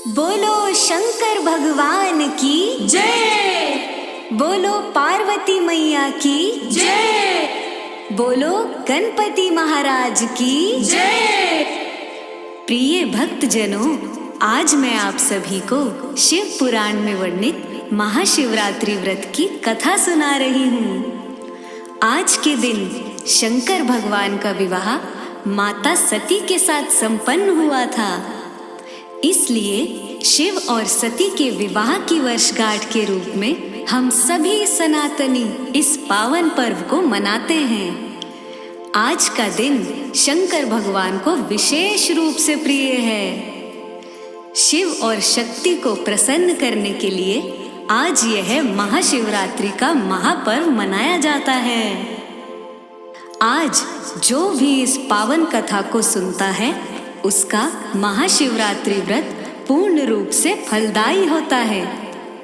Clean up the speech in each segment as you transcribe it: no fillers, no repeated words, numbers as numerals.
बोलो शंकर भगवान की जय। बोलो पार्वती मैया की जय। बोलो गणपति महाराज की जय। प्रिय भक्तजनों, आज मैं आप सभी को शिव पुराण में वर्णित महाशिवरात्रि व्रत की कथा सुना रही हूँ। आज के दिन शंकर भगवान का विवाह माता सती के साथ संपन्न हुआ था। इसलिए शिव और सती के विवाह की वर्षगांठ के रूप में हम सभी सनातनी इस पावन पर्व को मनाते हैं। आज का दिन शंकर भगवान को विशेष रूप से प्रिय है। शिव और शक्ति को प्रसन्न करने के लिए आज यह महाशिवरात्रि का महापर्व मनाया जाता है। आज जो भी इस पावन कथा को सुनता है उसका महाशिवरात्रि व्रत पूर्ण रूप से फलदायी होता है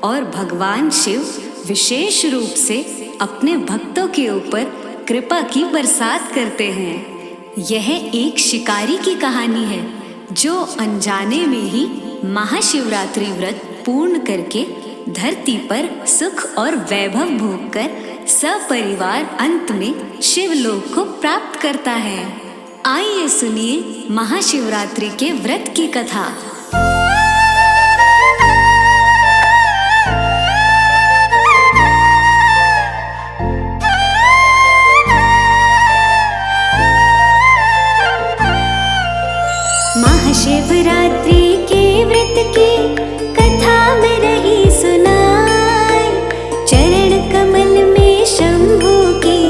और भगवान शिव विशेष रूप से अपने भक्तों के ऊपर कृपा की बरसात करते हैं। यह एक शिकारी की कहानी है जो अनजाने में ही महाशिवरात्रि व्रत पूर्ण करके धरती पर सुख और वैभव भोगकर सपरिवार अंत में शिवलोक को प्राप्त करता है। आइए सुनिए महाशिवरात्रि के व्रत की कथा। महाशिवरात्रि के व्रत की कथा में रही सुनाई, चरण कमल में शंभू की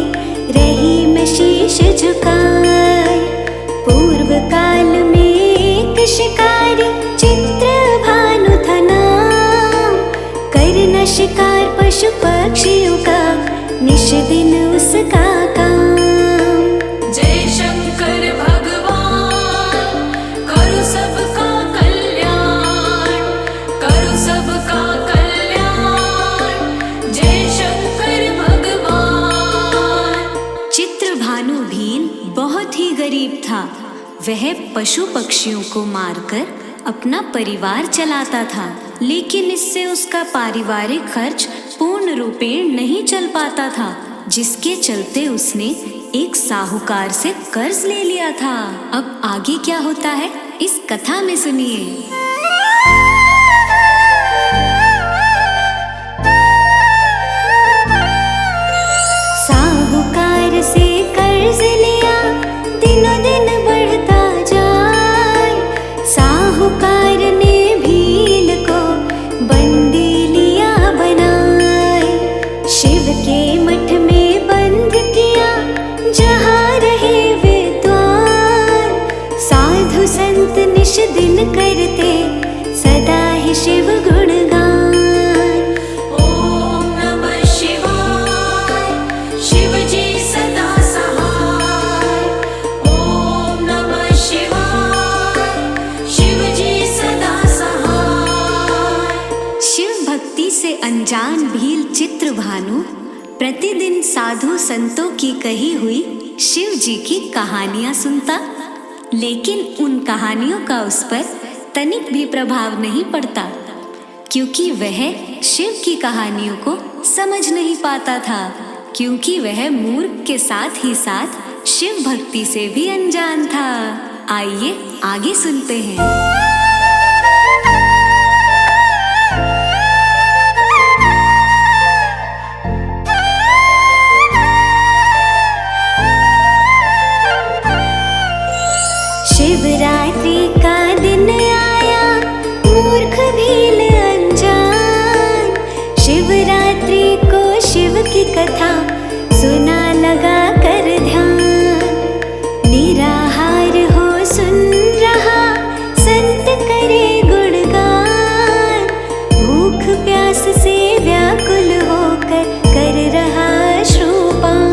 रही मैं शीश झुकाई। पूर्व काल में एक शिकारी चित्रभानु था नाम, करना शिकार पशु पक्षियों का निश दिन उसका काम। जय शंकर भगवान, करो सबका कल्याण, करो सबका कल्याण। जय शंकर भगवान। चित्रभानु भील बहुत ही गरीब था। वह पशु पक्षियों को मारकर अपना परिवार चलाता था, लेकिन इससे उसका पारिवारिक खर्च पूर्ण रूपेण नहीं चल पाता था, जिसके चलते उसने एक साहूकार से कर्ज ले लिया था। अब आगे क्या होता है इस कथा में सुनिए। साहूकार से कर्ज लिया, दिनों दिन बढ़ता जाए। साहूकार ने भील को बंदी लिया बनाए, शिव के मठ में बंद किया जहाँ रहे विद्वान। साधु संत निश दिन करते सदा ही शिव गुणगान। ओम नमः शिवाय, शिव जी सदा सहाय। ओम नमः शिवाय, शिव जी सदा सहाय। शिव भक्ति से अनजान भील चित्रभानु प्रतिदिन साधु संतों की कही हुई शिव जी की कहानियां सुनता, लेकिन उन कहानियों का उस पर तनिक भी प्रभाव नहीं पड़ता, क्योंकि वह शिव की कहानियों को समझ नहीं पाता था, क्योंकि वह मूर्ख के साथ ही साथ शिव भक्ति से भी अनजान था। आइए आगे सुनते हैं। शिवरात्रि का दिन आया, मूर्ख भील अनजान। शिवरात्रि को शिव की कथा सुना लगा कर ध्यान। निराहार हो सुन रहा, संत करे गुणगान। भूख प्यास से व्याकुल होकर कर रहा श्रुपान।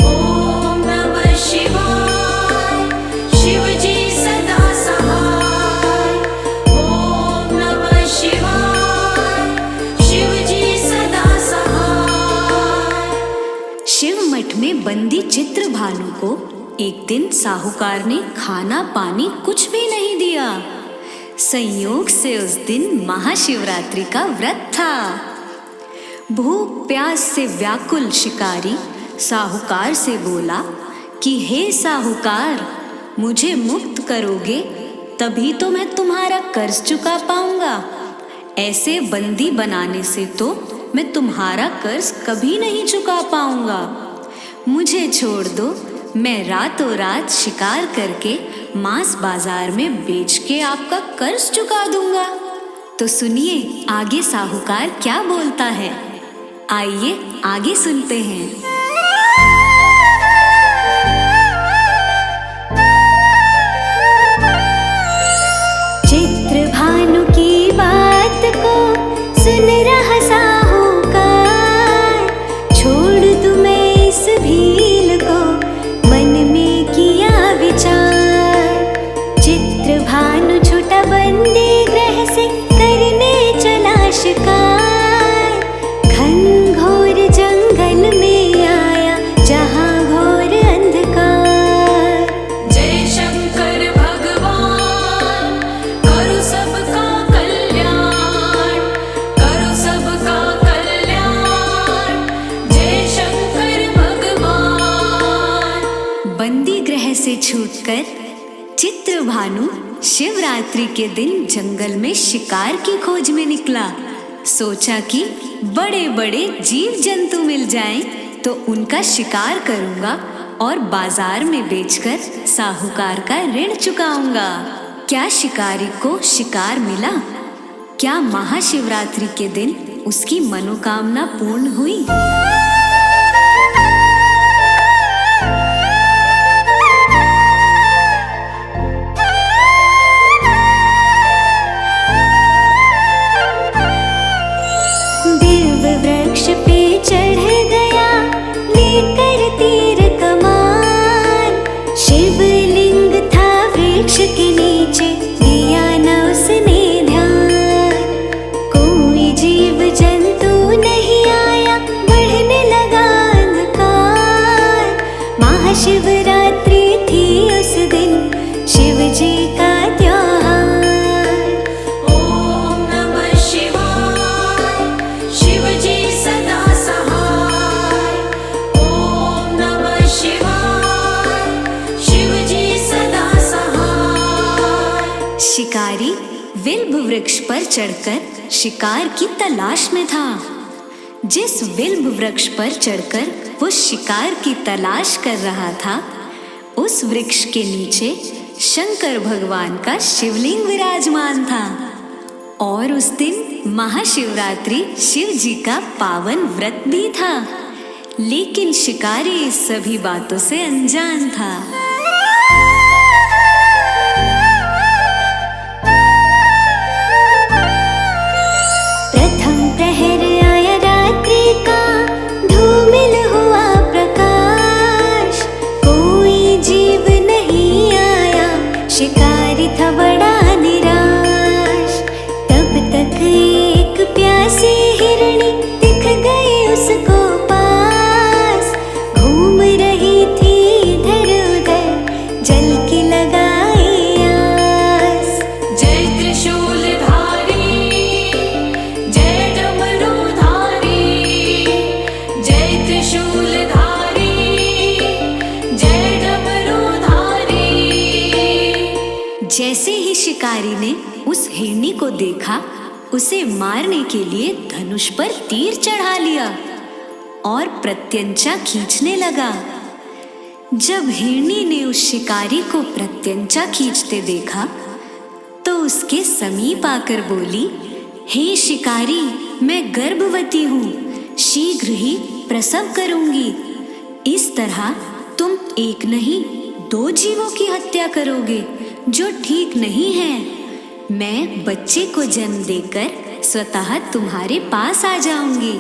ओम नमः शिवाय, शिव जी सदा सहाय। ओम नमः शिवाय, शिव जी सदा सहाय। शिव मठ में बंदी चित्रभानु को एक दिन साहूकार ने खाना पानी कुछ भी नहीं दिया। संयोग से उस दिन महाशिवरात्रि का व्रत था। भूख प्यास से व्याकुल शिकारी साहूकार से बोला कि हे साहूकार, मुझे मुक्त करोगे तभी तो मैं तुम्हारा कर्ज चुका पाऊंगा। ऐसे बंदी बनाने से तो मैं तुम्हारा कर्ज कभी नहीं चुका पाऊंगा। मुझे छोड़ दो, मैं रातों रात शिकार करके मांस बाजार में बेच के आपका कर्ज चुका दूंगा। तो सुनिए आगे साहूकार क्या बोलता है, आइए आगे सुनते हैं। चित्रभानु की बात को सुन रहा साहूकार, छोड़ दूं मैं इस भील को, मन में किया विचार। चित्रभानु छोटा बंदी गृह से करने चला शिकार, घनघोर जंगल में आया जहाँ घोर अंधकार। जय शंकर भगवान, करो सबका कल्याण, करो सबका कल्याण। जय शंकर भगवान। बंदी गृह से छूटकर चित्रभानु शिवरात्रि के दिन जंगल में शिकार की खोज में निकला। सोचा कि बड़े बड़े जीव जंतु मिल जाएं तो उनका शिकार करूंगा और बाजार में बेचकर साहूकार का ऋण चुकाऊंगा। क्या शिकारी को शिकार मिला? क्या महाशिवरात्रि के दिन उसकी मनोकामना पूर्ण हुई? दिव्य वृक्ष पे चढ़ गया लेकर तीर कमान, शिवलिंग था वृक्ष के नीचे, दिया न उसने ध्यान। कोई जीव जंतु नहीं आया, बढ़ने लगा अंधकार। महाशिवरात्रि थी उस दिन, शिव जी का त्योहार। ओम नमः शिवाय, शिव जी सदा सहाय। ओम नमः शिवाय, शिव जी सदा सहाय। शिकारी विल्भ वृक्ष पर चढ़कर शिकार की तलाश में था। जिस विल्भ वृक्ष पर चढ़कर वो शिकार की तलाश कर रहा था, उस वृक्ष के नीचे शंकर भगवान का शिवलिंग विराजमान था। और उस दिन महाशिवरात्रि शिव जी का पावन व्रत भी था। लेकिन शिकारी इस सभी बातों से अनजान था। प्रथम प्रहर आया रात्रि का, धूमिल हुआ प्रकाश। कोई जीव नहीं आया, शिकारी था बड़ा निराश। तब तक एक प्यासी हिरणी दिख गई उसको पास, घूम रही थी इधर उधर, जल की लगाई आस। जय त्रिशूलधारी, जय डमरूधारी। जय त्रिशूलधारी, जय डमरूधारी। जैसे ही शिकारी ने उस हिरनी को देखा, उसे मारने के लिए धनुष पर तीर चढ़ा लिया और प्रत्यंचा खींचने लगा। जब हिरनी ने उस शिकारी को प्रत्यंचा खींचते देखा, तो उसके समीप आकर बोली, हे शिकारी, मैं गर्भवती हूँ, शीघ्र ही प्रसव करूंगी। इस तरह तुम एक नहीं 2 जीवों की हत्या करोगे, जो ठीक नहीं है। मैं बच्चे को जन्म देकर स्वतः तुम्हारे पास आ जाऊंगी।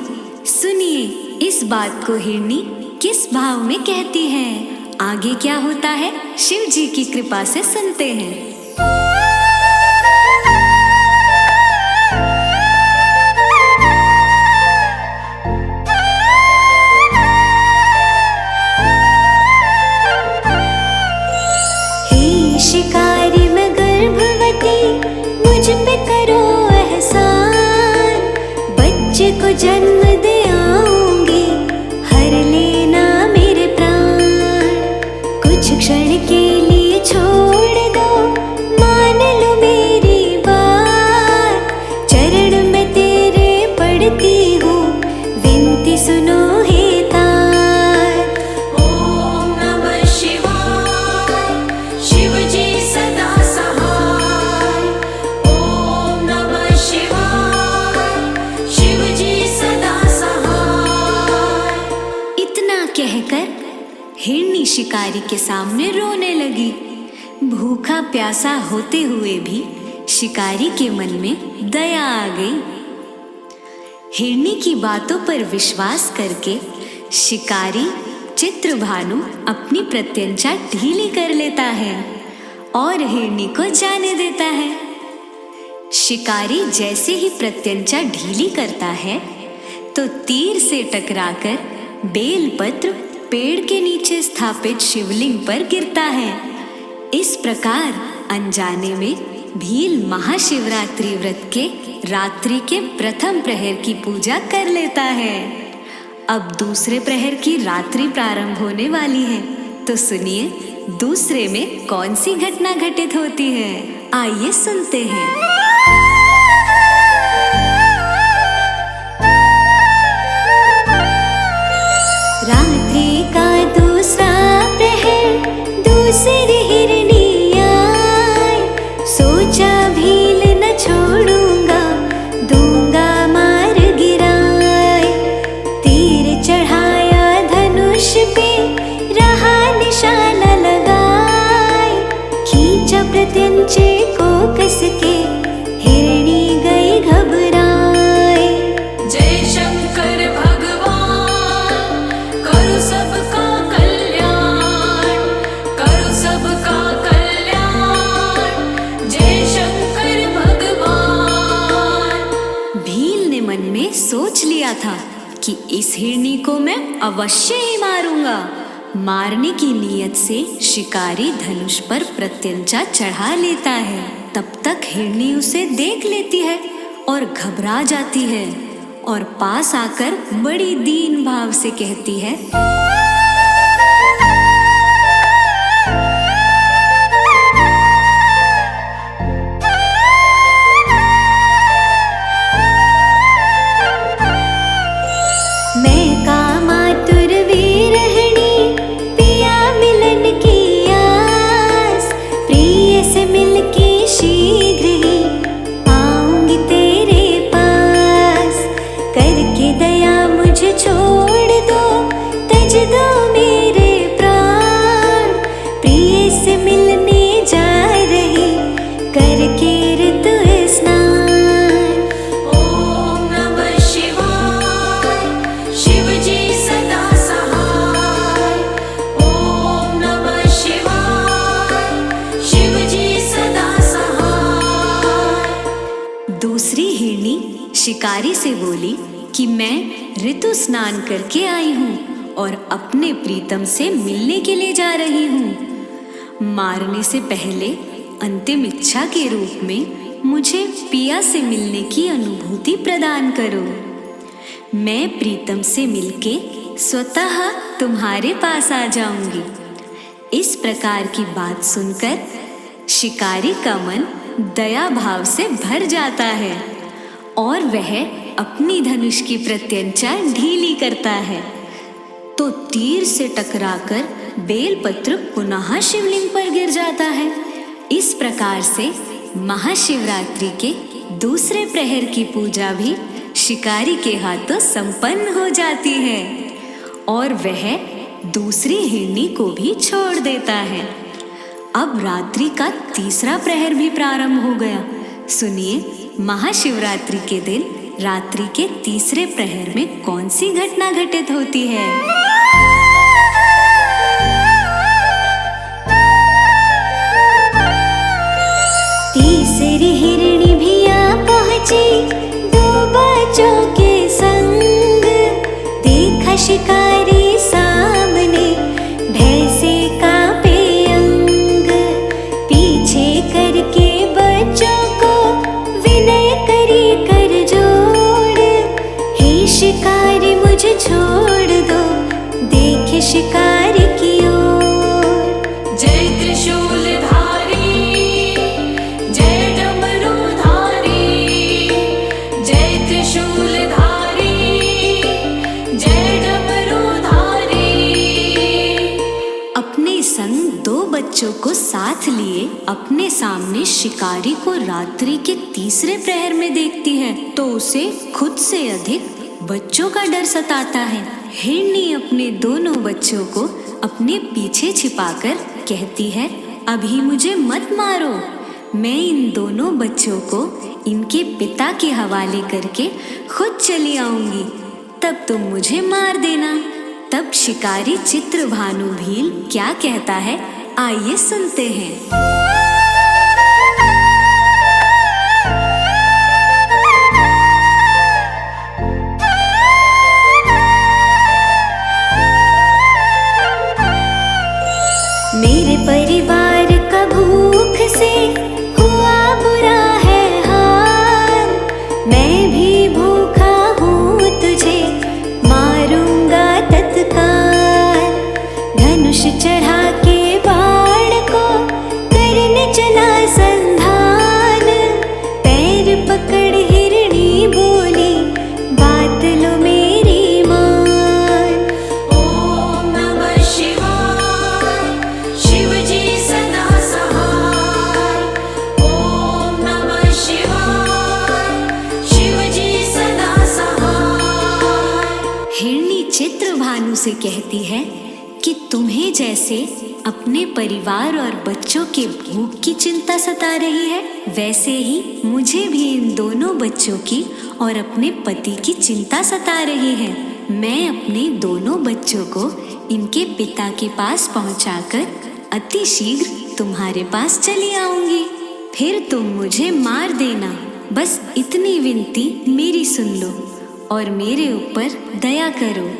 सुनिए इस बात को हिरनी किस भाव में कहती है। आगे क्या होता है शिव जी की कृपा से सुनते हैं। हे शिकारी मैं गर्भवती, तुझको जन्म दे आऊंगी, हर लेना मेरे प्राण। कुछ क्षण के लिए छोड़ दो, मान लो मेरी बात। चरण में तेरे पड़ती हूँ, विनती सुनो हे तार। ॐ नमः शिवाय, शिव जी सदा सहाय। ॐ नमः शिवाय, शिव जी सदा सहाय। इतना कहकर हिरनी शिकारी के सामने रोने लगी। भूखा प्यासा होते हुए भी शिकारी के मन में दया आ गई। हिरनी की बातों पर विश्वास करके शिकारी चित्रभानु अपनी प्रत्यंचा ढीली कर लेता है और हिरनी को जाने देता है। शिकारी जैसे ही प्रत्यंचा ढीली करता है तो तीर से टकराकर बेलपत्र पेड़ के नीचे स्थापित शिवलिंग पर गिरता है। इस प्रकार अनजाने में भील महाशिवरात्रि व्रत के रात्रि के प्रथम प्रहर की पूजा कर लेता है। अब दूसरे प्रहर की रात्रि प्रारंभ होने वाली है, तो सुनिए दूसरे में कौन सी घटना घटित होती है। आइए सुनते हैं। रात्रि का दूसरा प्रहर, दूसरी हिरनी आई। सोचा भील न छोड़ूंगा, दूंगा मार गिराए। तीर चढ़ाया धनुष पे, रहा निशाना लगाए। खींचा प्रत्यंचे को कस के, हिरनी गई घबराए। जय शंकर भगवान, करो सबका कल्याण, करो सबका कल्याण। जय शंकर भगवान। भील ने मन में सोच लिया था कि इस हिरनी को मैं अवश्य ही मारूंगा। मारने की नीयत से शिकारी धनुष पर प्रत्यंचा चढ़ा लेता है। तब तक हिरनी उसे देख लेती है और घबरा जाती है और पास आकर बड़ी दीन भाव से कहती है, मैं कामातुर विरहिणी, पिया मिलन की आस। प्रिय से मिलके शीघ्र ही आऊंगी तेरे पास। करके दया मुझे छोड़ दो, तज दो मेरे प्राण। प्रिय से मिलने जा रही, करके ऋतु स्नान। ॐ नमः शिवाय, शिव जी सदा सहाय। ॐ नमः शिवाय, शिव जी सदा सहाय। दूसरी हिरनी शिकारी से बोली कि मैं ऋतु स्नान करके आई हूँ और अपने प्रीतम से मिलने के लिए जा रही हूँ। मारने से पहले अंतिम इच्छा के रूप में मुझे पिया से मिलने की अनुभूति प्रदान करो। मैं प्रीतम से मिलके स्वतः तुम्हारे पास आ जाऊंगी। इस प्रकार की बात सुनकर शिकारी का मन दया भाव से भर जाता है और वह अपनी धनुष की प्रत्यंचा ढीली करता है, तो तीर से टकराकर बेलपत्र पुनः शिवलिंग पर गिर जाता है। इस प्रकार से महाशिवरात्रि के दूसरे प्रहर की पूजा भी शिकारी के हाथों संपन्न हो जाती है और वह दूसरी हिरनी को भी छोड़ देता है। अब रात्रि का तीसरा प्रहर भी प्रारंभ हो गया। सुनिए महाशिवरात्रि के दिन रात्रि के तीसरे प्रहर में कौन सी घटना घटित होती है। तीसरी हिरणी भी आ पहुंची, दो बच्चों के संग। देखा शिकारी सामने, भय से कांपे अंग। पीछे करके बच्चों को विनय करी कर जोड़, हे बच्चों को साथ लिए अपने सामने शिकारी को रात्रि के तीसरे प्रहर में देखती है तो उसे खुद से अधिक बच्चों का डर सताता है। हिरनी अपने दोनों बच्चों को अपने पीछे छिपाकर कहती है, अभी मुझे मत मारो, मैं इन दोनों बच्चों को इनके पिता के हवाले करके खुद चली आऊंगी, तब तुम मुझे मार देना। तब शिकारी चित्रभानु भील क्या कहता है, आइए सुनते हैं। मेरे परिवार का भूख से हुआ बुरा है हाल, मैं भी भूखा हूँ, तुझे मारूंगा तत्काल। धनुष चढ़ा के बाण को करने चला संधान, पैर पकड़ हिरणी बोली, बात लो मेरी मान। ॐ नमः शिवाय शिव जी सदा सहाय। ॐ नमः शिवाय शिव जी सदा सहाय। हिरनी चित्रभानु से कहती है कि तुम्हें जैसे अपने परिवार और बच्चों के भूख की चिंता सता रही है, वैसे ही मुझे भी इन दोनों बच्चों की और अपने पति की चिंता सता रही है। मैं अपने दोनों बच्चों को इनके पिता के पास पहुंचाकर अति शीघ्र तुम्हारे पास चली आऊंगी, फिर तुम मुझे मार देना। बस इतनी विनती मेरी सुन लो और मेरे ऊपर दया करो।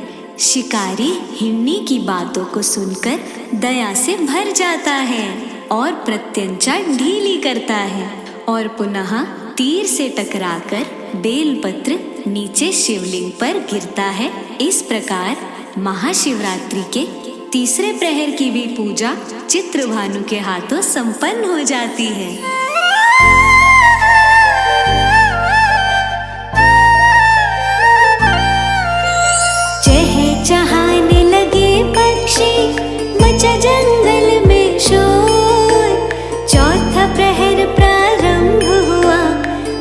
शिकारी हिरनी की बातों को सुनकर दया से भर जाता है और प्रत्यंचा ढीली करता है और पुनः तीर से टकराकर बेलपत्र नीचे शिवलिंग पर गिरता है। इस प्रकार महाशिवरात्रि के तीसरे प्रहर की भी पूजा चित्रभानु के हाथों संपन्न हो जाती है। चहचहाने लगे पक्षी, मचा जंगल में शोर, चौथा प्रहर प्रारंभ हुआ,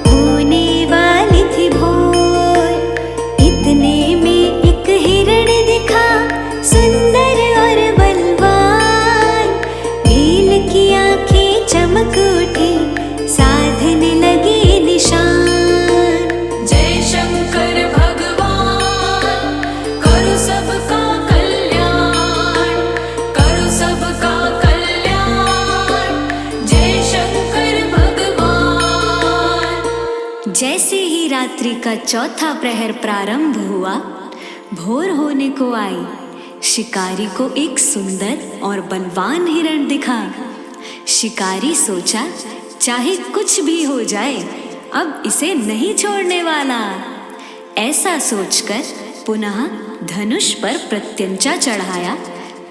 होने वाली थी भोर। इतने में एक हिरण दिखा, सुंदर और बलवान, भील की आंखें चमक उठी, साधने लगे निशान। जय शंकर भगवान करो सबका कल्याण, करो सबका कल्याण। जय शंकर भगवान। जैसे ही रात्रि का चौथा प्रहर प्रारंभ हुआ, भोर होने को आई, शिकारी को एक सुंदर और बलवान हिरण दिखा। शिकारी सोचा, चाहे कुछ भी हो जाए, अब इसे नहीं छोड़ने वाला। ऐसा सोचकर पुनः धनुष पर प्रत्यंचा चढ़ाया।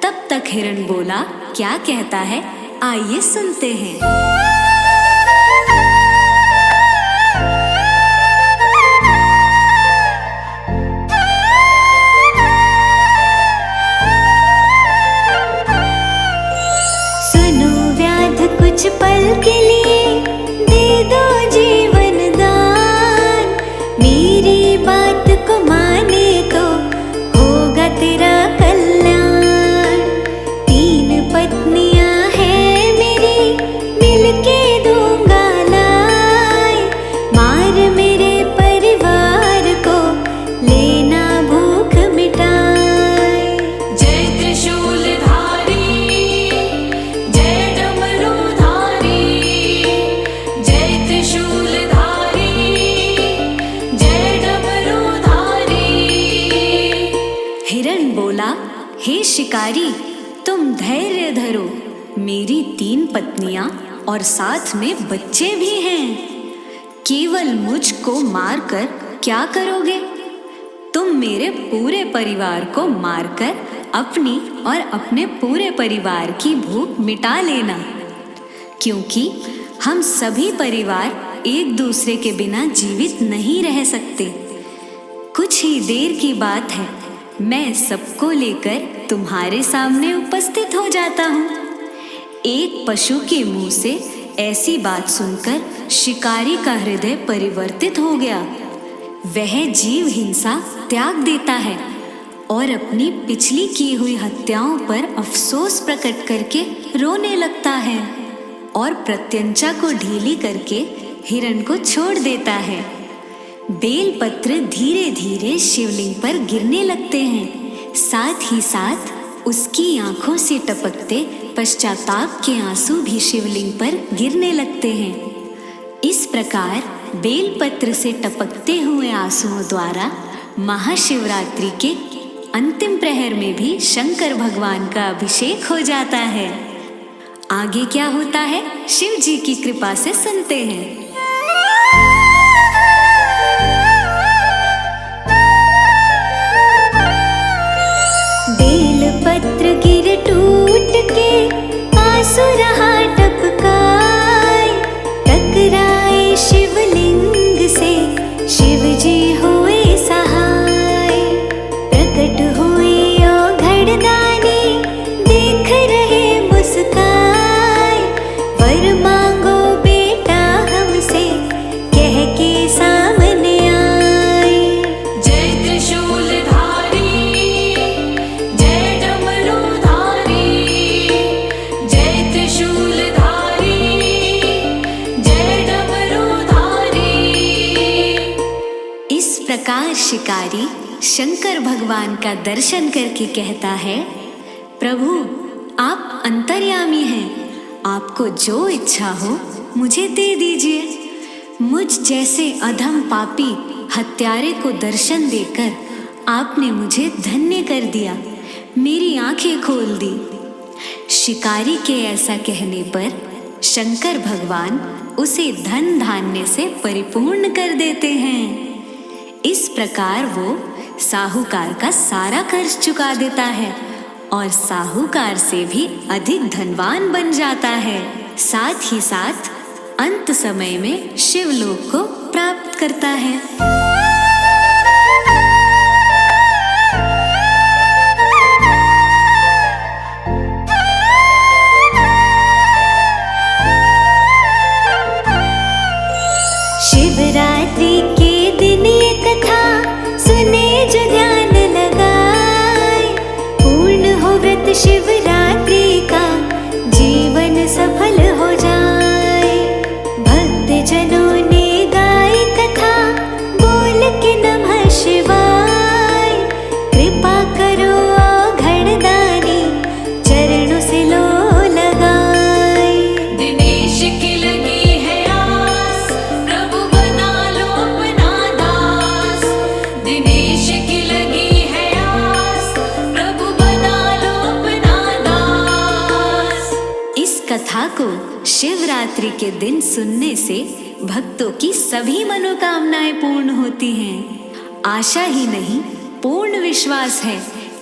तब तक हिरण बोला, क्या कहता है, आइए सुनते हैं। कुछ पल के लिए दे दो जीवन दान, मेरी बात को माने तो होगा तेरा कल्याण। 3 पत्नियां हैं मेरी, मिलके दूंगा लाए, मार मेरे परिवार को, लेना भूख मिटाए। जय त्रिशूलधारी जय डमरूधारी, जय त्रिशूलधारी जय डमरूधारी। हिरण बोला, हे शिकारी, तुम धैर्य धरो, मेरी 3 पत्नियां और साथ में बच्चे भी हैं। केवल मुझको मारकर क्या करोगे? तुम मेरे पूरे परिवार को मारकर अपनी और अपने पूरे परिवार की भूख मिटा लेना, क्योंकि हम सभी परिवार एक दूसरे के बिना जीवित नहीं रह सकते। कुछ ही देर की बात है, मैं सबको लेकर तुम्हारे सामने उपस्थित हो जाता हूँ। एक पशु के मुंह से ऐसी बात सुनकर शिकारी का हृदय परिवर्तित हो गया। वह जीव हिंसा त्याग देता है और अपनी पिछली की हुई हत्याओं पर अफसोस प्रकट करके रोने लगता है और प्रत्यंचा को ढीली करके हिरण को छोड़ देता है। बेलपत्र धीरे धीरे शिवलिंग पर गिरने लगते हैं, साथ ही साथ उसकी आंखों से टपकते पश्चाताप के आंसू भी शिवलिंग पर गिरने लगते हैं। इस प्रकार बेलपत्र से टपकते हुए आंसुओं द्वारा महाशिवरात्रि के अंतिम प्रहर में भी शंकर भगवान का अभिषेक हो जाता है। आगे क्या होता है शिव जी की कृपा से सुनते हैं। बेलपत्र गिर टूट के आंसू रहा टपकाए, टकराए शिवलिंग से शिव जी हुए सहाय। प्रकट हुई ओ घड़दानी देख रहे मुस्काए, वर मांगो बेटा हमसे कह के सामने आए। जय त्रिशूलधारी, जय डमरूधारी, जय त्रिशूलधारी, जय डमरूधारी। इस प्रकार शिकारी शंकर भगवान का दर्शन करके कहता है, प्रभु आप अंतर्यामी हैं, आपको जो इच्छा हो मुझे दे दीजिए। मुझ जैसे अधम पापी हत्यारे को दर्शन देकर आपने मुझे धन्य कर दिया, मेरी आंखें खोल दी। शिकारी के ऐसा कहने पर शंकर भगवान उसे धन धान्य से परिपूर्ण कर देते हैं। इस प्रकार वो साहूकार का सारा कर्ज चुका देता है और साहूकार से भी अधिक धनवान बन जाता है। साथ ही साथ अंत समय में शिवलोक को प्राप्त करता है। शिवरात्रि के दिन ये कथा सुने जो ध्यान लगाए, पूर्ण हो व्रत शिवरात्रि का जीवन सफल हो जाए। भक्त जनों ने गाई कथा बोल के नमः शिवाय, कृपा करो ओ घड़दानी चरणों से लो लगाए। दिनेश की लगी है आस, प्रभु बना लो अपना दास। दिनेश की लगी है आस, प्रभु बना लो अपना दास। इस कथा को शिवरात्रि के दिन सुनने से भक्तों की सभी मनोकामनाएं पूर्ण होती हैं। आशा ही नहीं, पूर्ण विश्वास है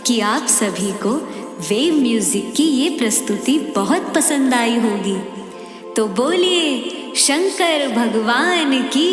कि आप सभी को वेव म्यूजिक की ये प्रस्तुति बहुत पसंद आई होगी। तो बोलिए शंकर भगवान की